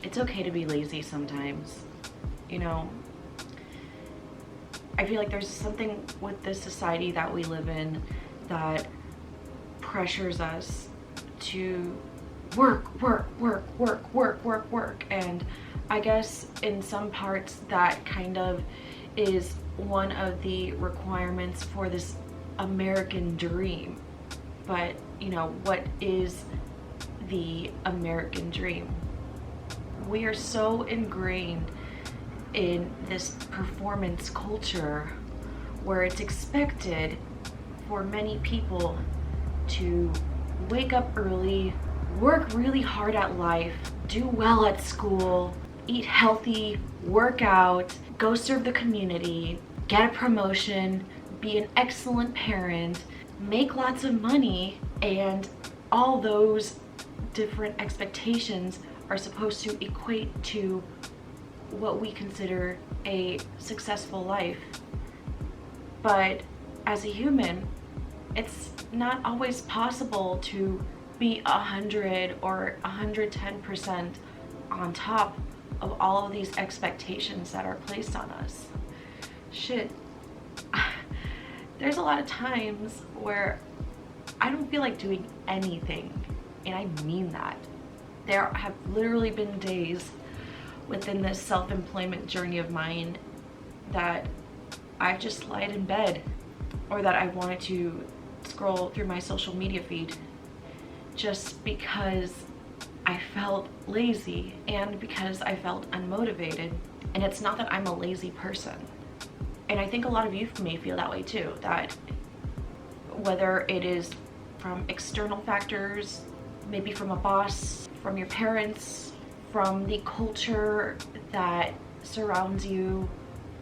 it's okay to be lazy sometimes. You know, I feel like there's something with this society that we live in that pressures us to work. And I guess in some parts that kind of is one of the requirements for this American dream. But, you know, what is the American dream? We are so ingrained in this performance culture where it's expected for many people to wake up early, work really hard at life, do well at school, eat healthy, work out, go serve the community, get a promotion, be an excellent parent, make lots of money, and all those different expectations are supposed to equate to what we consider a successful life. But as a human, it's not always possible to be 100 or 110% on top of all of these expectations that are placed on us. Shit. There's a lot of times where I don't feel like doing anything, and I mean that. There have literally been days within this self-employment journey of mine that I've just lied in bed, or that I wanted to scroll through my social media feed just because I felt lazy and because I felt unmotivated. And it's not that I'm a lazy person. And I think a lot of you may feel that way too, that whether it is from external factors, maybe from a boss, from your parents, from the culture that surrounds you,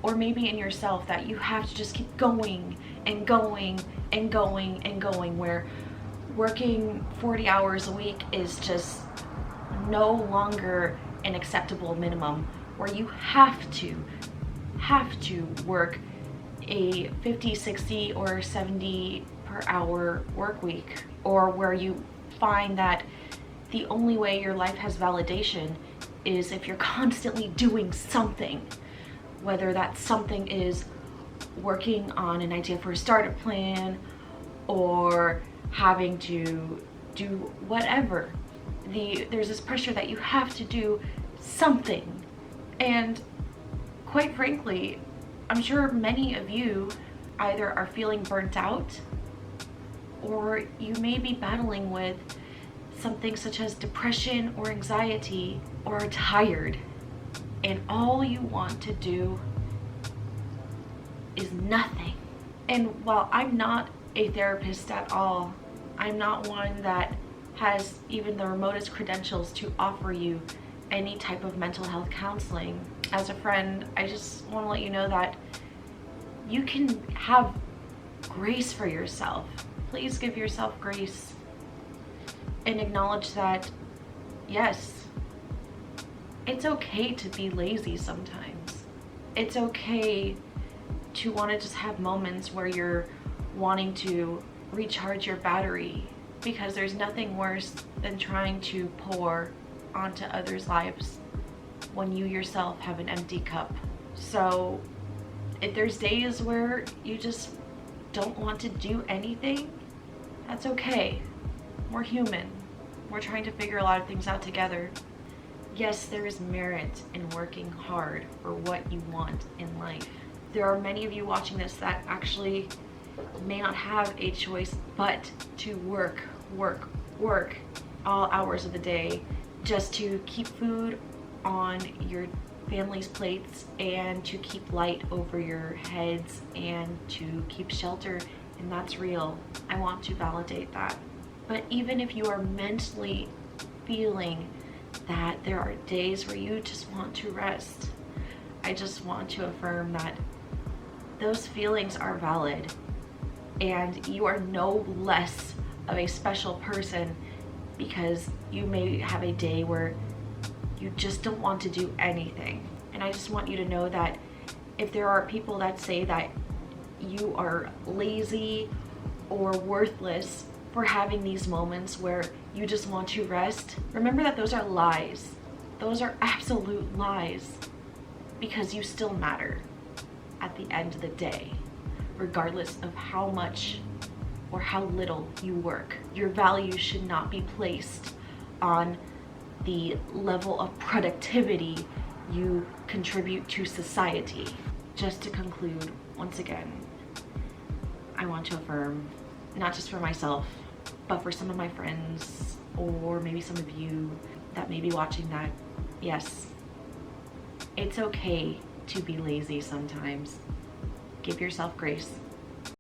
or maybe in yourself, that you have to just keep going and going and going and going, where working 40 hours a week is just no longer an acceptable minimum, where you have to work a 50, 60, or 70 per hour work week, or where you find that the only way your life has validation is if you're constantly doing something, whether that something is working on an idea for a startup plan or having to do whatever. There's this pressure that you have to do something. And quite frankly, I'm sure many of you either are feeling burnt out, or you may be battling with something such as depression or anxiety, or are tired, and all you want to do is nothing. And while I'm not a therapist at all, I'm not one that has even the remotest credentials to offer you any type of mental health counseling. As a friend, I just want to let you know that you can have grace for yourself. Please give yourself grace and acknowledge that, yes, it's okay to be lazy sometimes. It's okay to want to just have moments where you're wanting to recharge your battery, because there's nothing worse than trying to pour onto others' lives when you yourself have an empty cup. So if there's days where you just don't want to do anything, that's okay. We're human. We're trying to figure a lot of things out together. Yes, there is merit in working hard for what you want in life. There are many of you watching this that actually may not have a choice but to work all hours of the day just to keep food on your family's plates and to keep light over your heads and to keep shelter, and that's real. I want to validate that. But even if you are mentally feeling that there are days where you just want to rest, I just want to affirm that those feelings are valid, and you are no less of a special person because you may have a day where you just don't want to do anything. And I just want you to know that if there are people that say that you are lazy or worthless for having these moments where you just want to rest, remember that those are lies. Those are absolute lies, because you still matter at the end of the day, regardless of how much or how little you work. Your value should not be placed on the level of productivity you contribute to society. Just to conclude, once again, I want to affirm, not just for myself, but for some of my friends, or maybe some of you that may be watching, that yes, it's okay to be lazy sometimes. Give yourself grace.